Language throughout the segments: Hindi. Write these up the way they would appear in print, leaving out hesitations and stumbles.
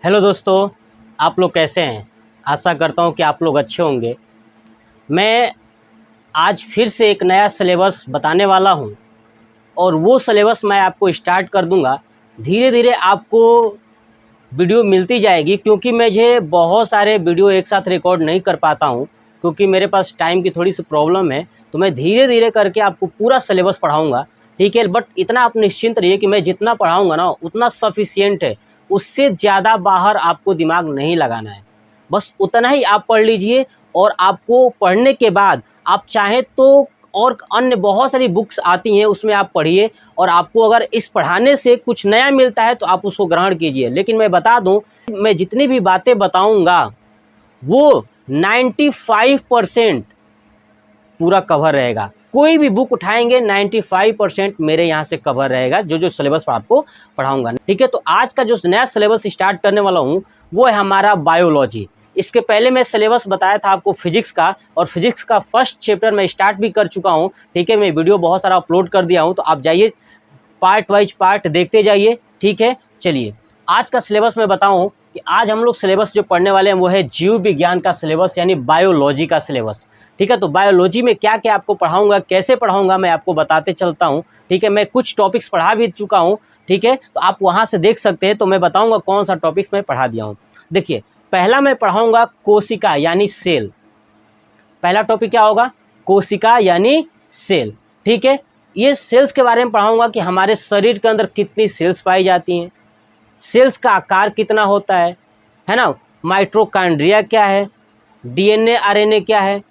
हेलो दोस्तों, आप लोग कैसे हैं। आशा करता हूं कि आप लोग अच्छे होंगे। मैं आज फिर से एक नया सिलेबस बताने वाला हूं और वो सिलेबस मैं आपको स्टार्ट कर दूंगा। धीरे धीरे आपको वीडियो मिलती जाएगी क्योंकि मुझे बहुत सारे वीडियो एक साथ रिकॉर्ड नहीं कर पाता हूं क्योंकि मेरे पास टाइम की थोड़ी सी प्रॉब्लम है। तो मैं धीरे धीरे करके आपको पूरा सिलेबस पढ़ाऊँगा, ठीक है। बट इतना आप निश्चिंत रहिए कि मैं जितना पढ़ाऊँगा ना उतना सफिशिएंट है। उससे ज़्यादा बाहर आपको दिमाग नहीं लगाना है। बस उतना ही आप पढ़ लीजिए और आपको पढ़ने के बाद आप चाहें तो और अन्य बहुत सारी बुक्स आती हैं उसमें आप पढ़िए और आपको अगर इस पढ़ाने से कुछ नया मिलता है तो आप उसको ग्रहण कीजिए। लेकिन मैं बता दूं, मैं जितनी भी बातें बताऊंगा वो 95% पूरा कवर रहेगा। कोई भी बुक उठाएंगे 95% मेरे यहाँ से कवर रहेगा, जो सिलेबस आपको पढ़ाऊंगा, ठीक है। तो आज का जो नया सिलेबस स्टार्ट करने वाला हूँ वो है हमारा बायोलॉजी। इसके पहले मैं सिलेबस बताया था आपको फिजिक्स का, और फिजिक्स का फर्स्ट चैप्टर मैं स्टार्ट भी कर चुका हूँ, ठीक है। मैं वीडियो बहुत सारा अपलोड कर दिया हूँ, तो आप जाइए पार्ट वाइज पार्ट देखते जाइए, ठीक है। चलिए आज का सिलेबस मैं बताऊँ कि आज हम लोग सिलेबस जो पढ़ने वाले हैं वो है जीव विज्ञान का सिलेबस, यानी बायोलॉजी का सिलेबस, ठीक है। तो बायोलॉजी में क्या क्या आपको पढ़ाऊंगा, कैसे पढ़ाऊंगा, मैं आपको बताते चलता हूँ, ठीक है। मैं कुछ टॉपिक्स पढ़ा भी चुका हूँ, ठीक है, तो आप वहाँ से देख सकते हैं। तो मैं बताऊंगा कौन सा टॉपिक्स मैं पढ़ा दिया हूँ। देखिए, पहला मैं पढ़ाऊंगा कोशिका यानी सेल। पहला टॉपिक क्या होगा? कोशिका यानी सेल, ठीक है। ये सेल्स के बारे में पढ़ाऊंगा कि हमारे शरीर के अंदर कितनी सेल्स पाई जाती हैं, सेल्स का आकार कितना होता है ना। माइटोकॉन्ड्रिया क्या है, डीएनए आरएनए क्या है,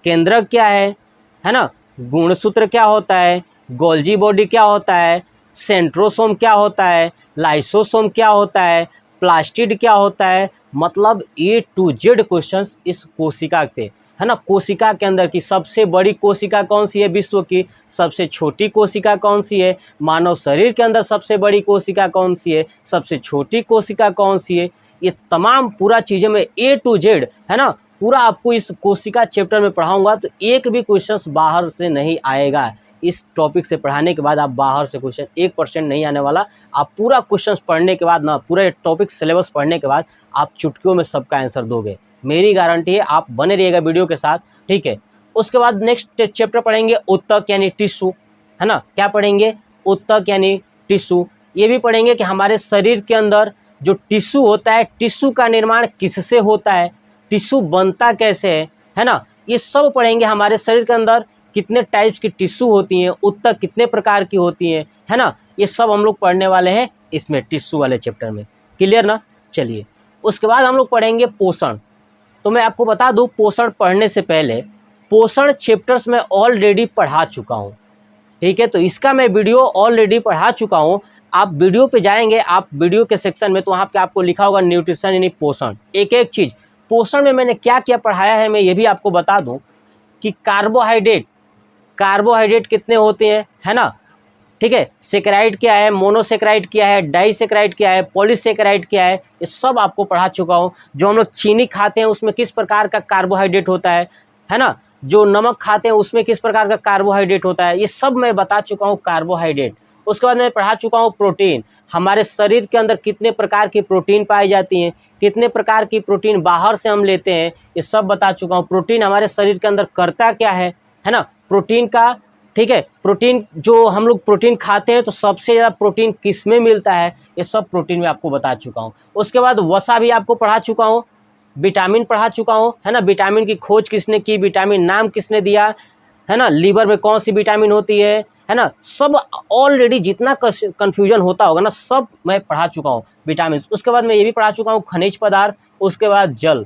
केंद्रक क्या है ना। गुणसूत्र क्या होता है, गोल्जी बॉडी क्या होता है, सेंट्रोसोम क्या होता है, लाइसोसोम क्या होता है, प्लास्टिड क्या होता है। मतलब A to Z क्वेश्चंस इस कोशिका के, है ना। कोशिका के अंदर की सबसे बड़ी कोशिका कौन सी है विश्व की, सबसे छोटी कोशिका कौन सी है, मानव शरीर के अंदर सबसे बड़ी कोशिका कौन सी है, सबसे छोटी कोशिका कौन सी है, ये तमाम पूरा चीज़ें मैं A to Z, है ना, पूरा आपको इस कोशिका चैप्टर में पढ़ाऊंगा। तो एक भी क्वेश्चन बाहर से नहीं आएगा। इस टॉपिक से पढ़ाने के बाद आप बाहर से क्वेश्चन 1% नहीं आने वाला। आप पूरा क्वेश्चन पढ़ने के बाद ना, पूरा टॉपिक सिलेबस पढ़ने के बाद आप चुटकियों में सबका आंसर दोगे, मेरी गारंटी है। आप बने रहिएगा वीडियो के साथ, ठीक है। उसके बाद नेक्स्ट चैप्टर पढ़ेंगे उत्तक यानी टिश्यू, है ना। क्या पढ़ेंगे? उत्तक यानी टिश्यू। ये भी पढ़ेंगे कि हमारे शरीर के अंदर जो टिश्यू होता है, टिश्यू का निर्माण किससे होता है, टिश्यू बनता कैसे है ना। ये सब पढ़ेंगे। हमारे शरीर के अंदर कितने टाइप्स की टिश्यू होती हैं, उत्तक कितने प्रकार की होती हैं, है ना। ये सब हम लोग पढ़ने वाले हैं इसमें टिश्यू वाले चैप्टर में। क्लियर ना? चलिए, उसके बाद हम लोग पढ़ेंगे पोषण। तो मैं आपको बता दूं, पोषण पढ़ने से पहले पोषण चैप्टर्स में ऑलरेडी पढ़ा चुका हूँ, ठीक है। तो इसका मैं वीडियो ऑलरेडी पढ़ा चुका हूँ। आप वीडियो पे जाएंगे, आप वीडियो के सेक्शन में, तो वहाँ पे आपको लिखा होगा न्यूट्रिशन यानी पोषण। एक एक चीज़ पोषण में मैंने क्या क्या पढ़ाया है मैं ये भी आपको बता दूं कि कार्बोहाइड्रेट कितने होते हैं, है ना, ठीक है। सेकेराइड क्या है, मोनोसेकेराइड क्या है, डाइसेकेराइड क्या है, पॉलीसेकेराइड क्या है, ये सब आपको पढ़ा चुका हूँ। जो हम लोग चीनी खाते हैं उसमें किस प्रकार का कार्बोहाइड्रेट होता है ना। जो नमक खाते हैं उसमें किस प्रकार का कार्बोहाइड्रेट होता है, ये सब मैं बता चुका हूँ कार्बोहाइड्रेट। उसके बाद मैं पढ़ा चुका हूँ प्रोटीन। हमारे शरीर के अंदर कितने प्रकार की प्रोटीन पाई जाती हैं, कितने प्रकार की प्रोटीन बाहर से हम लेते हैं, ये सब बता चुका हूँ। प्रोटीन हमारे शरीर के अंदर करता क्या है ना, प्रोटीन का, ठीक है। प्रोटीन जो हम लोग प्रोटीन खाते हैं तो सबसे ज़्यादा प्रोटीन किस में मिलता है, ये सब प्रोटीन में आपको बता चुका हूँ। उसके बाद वसा भी आपको पढ़ा चुका हूँ, विटामिन पढ़ा चुका हूँ, है ना। विटामिन की खोज किसने की, विटामिन नाम किसने दिया, है ना। लीवर में कौन सी विटामिन होती है ना। सब ऑलरेडी जितना कन्फ्यूजन होता होगा ना, सब मैं पढ़ा चुका हूँ विटामिन। उसके बाद मैं ये भी पढ़ा चुका हूँ खनिज पदार्थ। उसके बाद जल,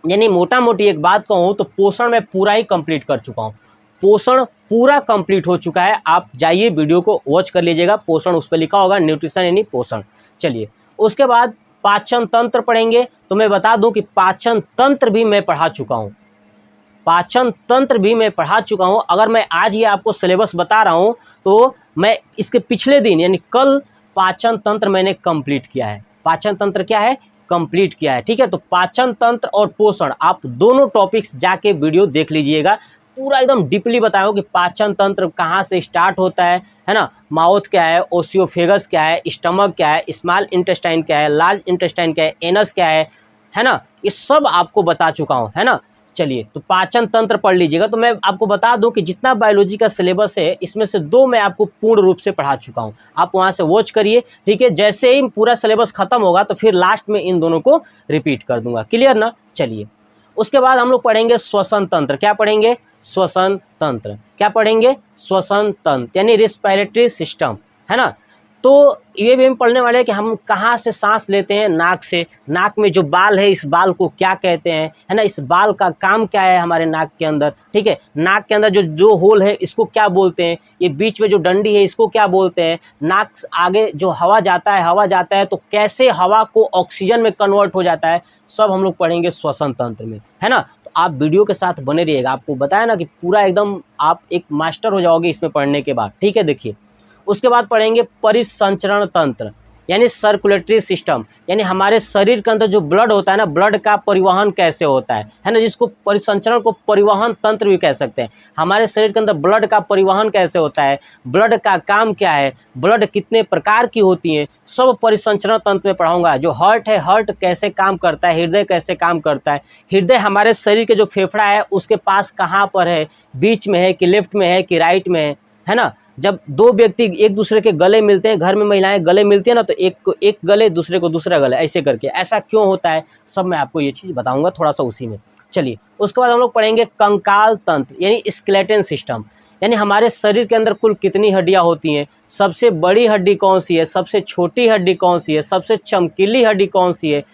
यानी मोटा मोटी एक बात कहूँ तो पोषण मैं पूरा ही कंप्लीट कर चुका हूँ। पोषण पूरा कंप्लीट हो चुका है। आप जाइए वीडियो को वॉच कर लीजिएगा, पोषण उस पर लिखा होगा, न्यूट्रिशन यानी पोषण। चलिए, उसके बाद पाचन तंत्र पढ़ेंगे। तो मैं बता दूं कि पाचन तंत्र भी मैं पढ़ा चुका हूं, पाचन तंत्र भी मैं पढ़ा चुका हूं। अगर मैं आज ही आपको सिलेबस बता रहा हूं तो मैं इसके पिछले दिन यानी कल पाचन तंत्र मैंने कंप्लीट किया है। पाचन तंत्र क्या है, कंप्लीट किया है, ठीक है। तो पाचन तंत्र और पोषण आप दोनों टॉपिक्स जाके वीडियो देख लीजिएगा, पूरा एकदम डीपली बताऊंगा कि पाचन तंत्र कहाँ से स्टार्ट होता है ना, माउथ क्या है, ओसियोफेगस क्या है, स्टमक क्या है, स्मॉल इंटेस्टाइन क्या है, लार्ज इंटेस्टाइन क्या है, एनस क्या है ना, ये सब आपको बता चुका हूँ, है ना। चलिए, तो पाचन तंत्र पढ़ लीजिएगा। तो मैं आपको बता दूं कि जितना बायोलॉजी का सिलेबस है इसमें से 2 मैं आपको पूर्ण रूप से पढ़ा चुका हूं, आप वहां से वॉच करिए, ठीक है। जैसे ही पूरा सिलेबस खत्म होगा तो फिर लास्ट में इन दोनों को रिपीट कर दूंगा, क्लियर ना। चलिए, उसके बाद हम लोग पढ़ेंगे श्वसन तंत्र। क्या पढ़ेंगे? श्वसन तंत्र। क्या पढ़ेंगे? श्वसन तंत्र यानी रिस्पिरेटरी सिस्टम, है ना। तो ये भी हम पढ़ने वाले हैं कि हम कहाँ से सांस लेते हैं, नाक से। नाक में जो बाल है इस बाल को क्या कहते हैं, है ना, इस बाल का काम क्या है हमारे नाक के अंदर, ठीक है। नाक के अंदर जो जो होल है इसको क्या बोलते हैं, ये बीच में जो डंडी है इसको क्या बोलते हैं, नाक आगे जो हवा जाता है तो कैसे हवा को ऑक्सीजन में कन्वर्ट हो जाता है, सब हम लोग पढ़ेंगे श्वसन तंत्र में, है ना। तो आप वीडियो के साथ बने रहिएगा, आपको बताया ना कि पूरा एकदम आप एक मास्टर हो जाओगे इसमें पढ़ने के बाद, ठीक है। देखिए, उसके बाद पढ़ेंगे परिसंचरण तंत्र यानी सर्कुलेटरी सिस्टम, यानी हमारे शरीर के अंदर जो ब्लड होता है ना, ब्लड का परिवहन कैसे होता है ना, जिसको परिसंचरण को परिवहन तंत्र भी कह सकते हैं। हमारे शरीर के अंदर ब्लड का परिवहन कैसे होता है, ब्लड का काम क्या है, ब्लड कितने प्रकार की होती है, सब परिसंचरण तंत्र में पढ़ाऊंगा। जो हार्ट है, हार्ट कैसे काम करता है, हृदय कैसे काम करता है, हृदय हमारे शरीर के जो फेफड़ा है उसके पास कहाँ पर है, बीच में है कि लेफ्ट में है कि राइट में है ना। जब 2 व्यक्ति एक दूसरे के गले मिलते हैं, घर में महिलाएं गले मिलती है ना, तो एक को एक गले, दूसरे को दूसरा गले, ऐसे करके। ऐसा क्यों होता है, सब मैं आपको ये चीज़ बताऊंगा थोड़ा सा उसी में। चलिए, उसके बाद हम लोग पढ़ेंगे कंकाल तंत्र यानी स्केलेटन सिस्टम, यानी हमारे शरीर के अंदर कुल कितनी हड्डियां होती हैं, सबसे बड़ी हड्डी कौन सी है, सबसे छोटी हड्डी कौन सी है, सबसे चमकीली हड्डी कौन सी है,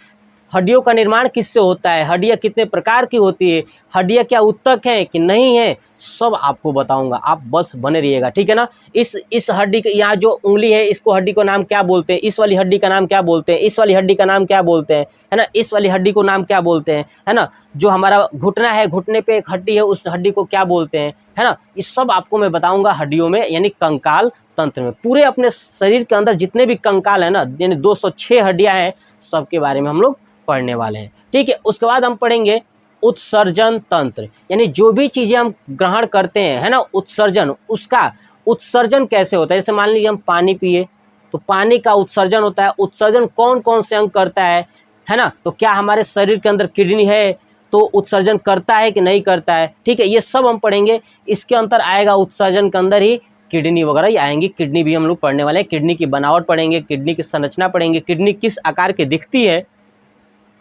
हड्डियों का निर्माण किससे होता है, हड्डियां कितने प्रकार की होती है, हड्डियां क्या उत्तक हैं कि नहीं है, सब आपको बताऊंगा, आप बस बने रहिएगा, ठीक है ना। इस हड्डी के यहाँ जो उंगली है इसको हड्डी को नाम क्या बोलते हैं, इस वाली हड्डी का नाम क्या बोलते हैं, इस वाली हड्डी का नाम क्या बोलते हैं, है ना, इस वाली हड्डी को नाम क्या बोलते हैं, है ना। जो हमारा घुटना है, घुटने पे एक हड्डी है, उस हड्डी को क्या बोलते हैं, है ना। ये सब आपको मैं बताऊंगा हड्डियों में यानी कंकाल तंत्र में। पूरे अपने शरीर के अंदर जितने भी कंकाल है ना, यानी 206 हड्डियां हैं, सबके बारे में हम लोग पढ़ने वाले हैं, ठीक है। उसके बाद हम पढ़ेंगे उत्सर्जन तंत्र, यानी जो भी चीजें हम ग्रहण करते हैं, है ना, उत्सर्जन, उसका उत्सर्जन कैसे होता है। जैसे मान लीजिए हम पानी पिए तो पानी का उत्सर्जन होता है, उत्सर्जन कौन कौन से अंग करता है ना। तो क्या हमारे शरीर के अंदर किडनी है तो उत्सर्जन करता है कि नहीं करता है, ठीक है। ये सब हम पढ़ेंगे, इसके अंतर आएगा उत्सर्जन के अंदर ही किडनी वगैरह ही आएंगी, किडनी भी हम लोग पढ़ने वाले हैं, किडनी की बनावट पढ़ेंगे, किडनी की संरचना पढ़ेंगे, किडनी किस आकार की दिखती है,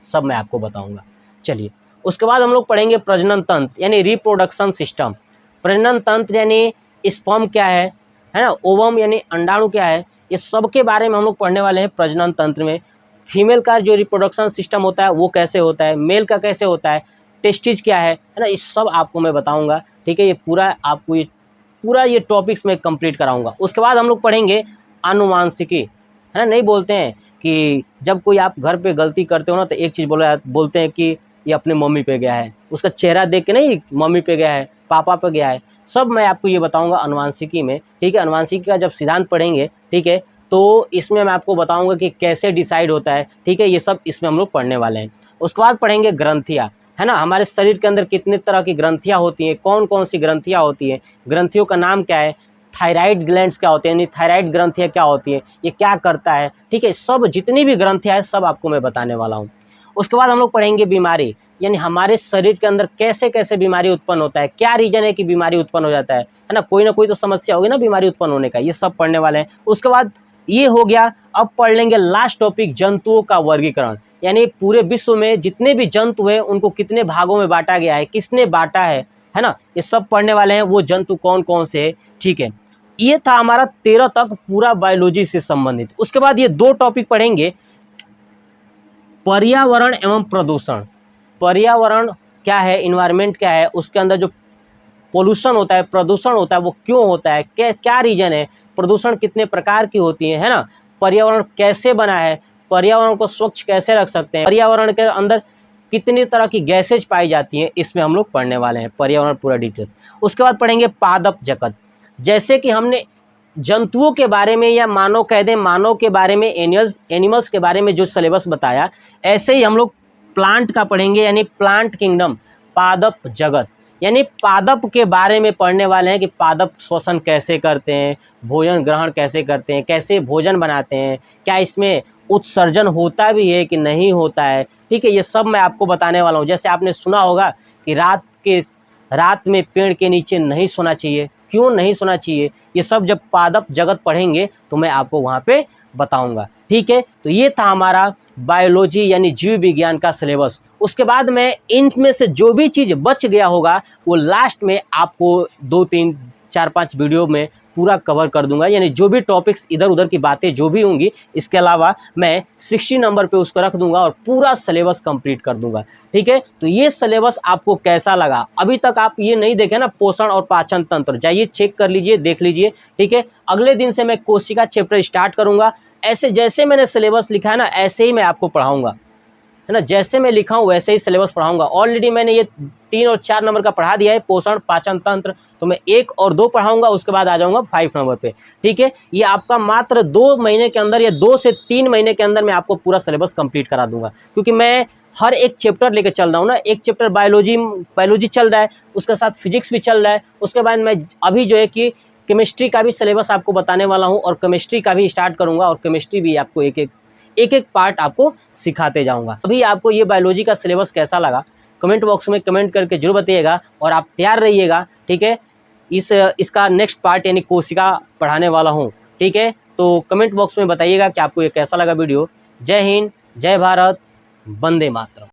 सब मैं आपको बताऊंगा। चलिए, उसके बाद हम लोग पढ़ेंगे प्रजनन तंत्र यानी रिप्रोडक्शन सिस्टम। प्रजनन तंत्र यानी स्पर्म क्या है ना, ओवम यानी अंडाणु क्या है, ये सब के बारे में हम लोग पढ़ने वाले हैं प्रजनन तंत्र में। फीमेल का जो रिप्रोडक्शन सिस्टम होता है वो कैसे होता है, मेल का कैसे होता है, टेस्टिज क्या है ना, ये सब आपको मैं बताऊंगा, ठीक है। ये पूरा आपको ये टॉपिक्स में कंप्लीट कराऊंगा। उसके बाद हम लोग पढ़ेंगे आनुवांशिकी, है ना। नहीं बोलते हैं कि जब कोई आप घर पे गलती करते हो ना तो एक चीज़ बोलते हैं कि ये अपने मम्मी पे गया है, उसका चेहरा देख के नहीं मम्मी पे गया है, पापा पे गया है, सब मैं आपको ये बताऊंगा अनुवांशिकी में, ठीक है। अनुवांशिकी का जब सिद्धांत पढ़ेंगे, ठीक है, तो इसमें मैं आपको बताऊंगा कि कैसे डिसाइड होता है, ठीक है। ये सब इसमें हम लोग पढ़ने वाले हैं। उसके बाद पढ़ेंगे ग्रंथियाँ, है ना, हमारे शरीर के अंदर कितने तरह की ग्रंथियाँ होती हैं, कौन कौन सी ग्रंथियाँ होती हैं, ग्रंथियों का नाम क्या है, थायराइड ग्लैंड्स क्या होते हैं, यानी थायराइड ग्रंथियाँ क्या होती है, ये क्या करता है, ठीक है। सब जितनी भी ग्रंथियाँ हैं सब आपको मैं बताने वाला हूँ। उसके बाद हम लोग पढ़ेंगे बीमारी, यानी हमारे शरीर के अंदर कैसे कैसे बीमारी उत्पन्न होता है, क्या रीजन है कि बीमारी उत्पन्न हो जाता है ना, कोई तो समस्या होगी ना बीमारी उत्पन्न होने का, ये सब पढ़ने वाले हैं। उसके बाद ये हो गया, अब पढ़ लेंगे लास्ट टॉपिक जंतुओं का वर्गीकरण, यानी पूरे विश्व में जितने भी जंतु हैं उनको कितने भागों में बांटा गया है, किसने बांटा है ना, ये सब पढ़ने वाले हैं, वो जंतु कौन कौन से है, ठीक है। ये था हमारा 13 तक पूरा बायोलॉजी से संबंधित। उसके बाद ये 2 टॉपिक पढ़ेंगे, पर्यावरण एवं प्रदूषण। पर्यावरण क्या है, इन्वायरमेंट क्या है, उसके अंदर जो पोल्यूशन होता है, प्रदूषण होता है, वो क्यों होता है, क्या रीजन है, प्रदूषण कितने प्रकार की होती है ना, पर्यावरण कैसे बना है, पर्यावरण को स्वच्छ कैसे रख सकते हैं, पर्यावरण के अंदर कितनी तरह की गैसेज पाई जाती हैं, इसमें हम लोग पढ़ने वाले हैं पर्यावरण पूरा डिटेल्स। उसके बाद पढ़ेंगे पादप जगत, जैसे कि हमने जंतुओं के बारे में या मानव कह दें, मानव के बारे में, एनिमल्स के बारे में जो सिलेबस बताया, ऐसे ही हम लोग प्लांट का पढ़ेंगे, यानी प्लांट किंगडम, पादप जगत, यानी पादप के बारे में पढ़ने वाले हैं कि पादप श्वसन कैसे करते हैं, भोजन ग्रहण कैसे करते हैं, कैसे भोजन बनाते हैं, क्या इसमें उत्सर्जन होता भी है कि नहीं होता है। ठीक है, ये सब मैं आपको बताने वाला हूँ। जैसे आपने सुना होगा कि रात में पेड़ के नीचे नहीं सोना चाहिए, क्यों नहीं सोना चाहिए, ये सब जब पादप जगत पढ़ेंगे तो मैं आपको वहाँ पे बताऊँगा। ठीक है, तो ये था हमारा बायोलॉजी यानी जीव विज्ञान का सिलेबस। उसके बाद मैं इनमें से जो भी चीज़ बच गया होगा वो लास्ट में आपको 2, 3, 4, 5 वीडियो में पूरा कवर कर दूंगा। यानी जो भी टॉपिक्स इधर उधर की बातें जो भी होंगी, इसके अलावा मैं 60 नंबर पे उसको रख दूंगा और पूरा सिलेबस कंप्लीट कर दूंगा। ठीक है, तो ये सिलेबस आपको कैसा लगा? अभी तक आप ये नहीं देखे ना, पोषण और पाचन तंत्र, जाइए चेक कर लीजिए, देख लीजिए। ठीक है, अगले दिन से मैं कोशिका चैप्टर स्टार्ट करूंगा। ऐसे जैसे मैंने सिलेबस लिखा है ना, ऐसे ही मैं आपको पढ़ाऊंगा, है ना। जैसे मैं लिखा हूँ वैसे ही सिलेबस पढ़ाऊंगा। ऑलरेडी मैंने ये 3 और 4 नंबर का पढ़ा दिया है, पोषण पाचन तंत्र, तो मैं 1 और 2 पढ़ाऊंगा, उसके बाद आ जाऊंगा 5 नंबर पे। ठीक है, ये आपका मात्र 2 महीने के अंदर या 2 से 3 महीने के अंदर मैं आपको पूरा सिलेबस कंप्लीट करा दूंगा, क्योंकि मैं हर एक चैप्टर लेके चल रहा हूँ ना। एक चैप्टर बायोलॉजी चल रहा है, उसके साथ फिजिक्स भी चल रहा है, उसके बाद मैं अभी जो है कि केमिस्ट्री का भी सिलेबस आपको बताने वाला हूँ और केमिस्ट्री का भी स्टार्ट करूँगा, और केमिस्ट्री भी आपको एक पार्ट आपको सिखाते जाऊंगा। अभी आपको ये बायोलॉजी का सिलेबस कैसा लगा कमेंट बॉक्स में कमेंट करके जरूर बताइएगा, और आप तैयार रहिएगा। ठीक है, इसका नेक्स्ट पार्ट यानी कोशिका पढ़ाने वाला हूँ। ठीक है, तो कमेंट बॉक्स में बताइएगा कि आपको ये कैसा लगा वीडियो। जय हिंद, जय भारत, वंदे मातरम।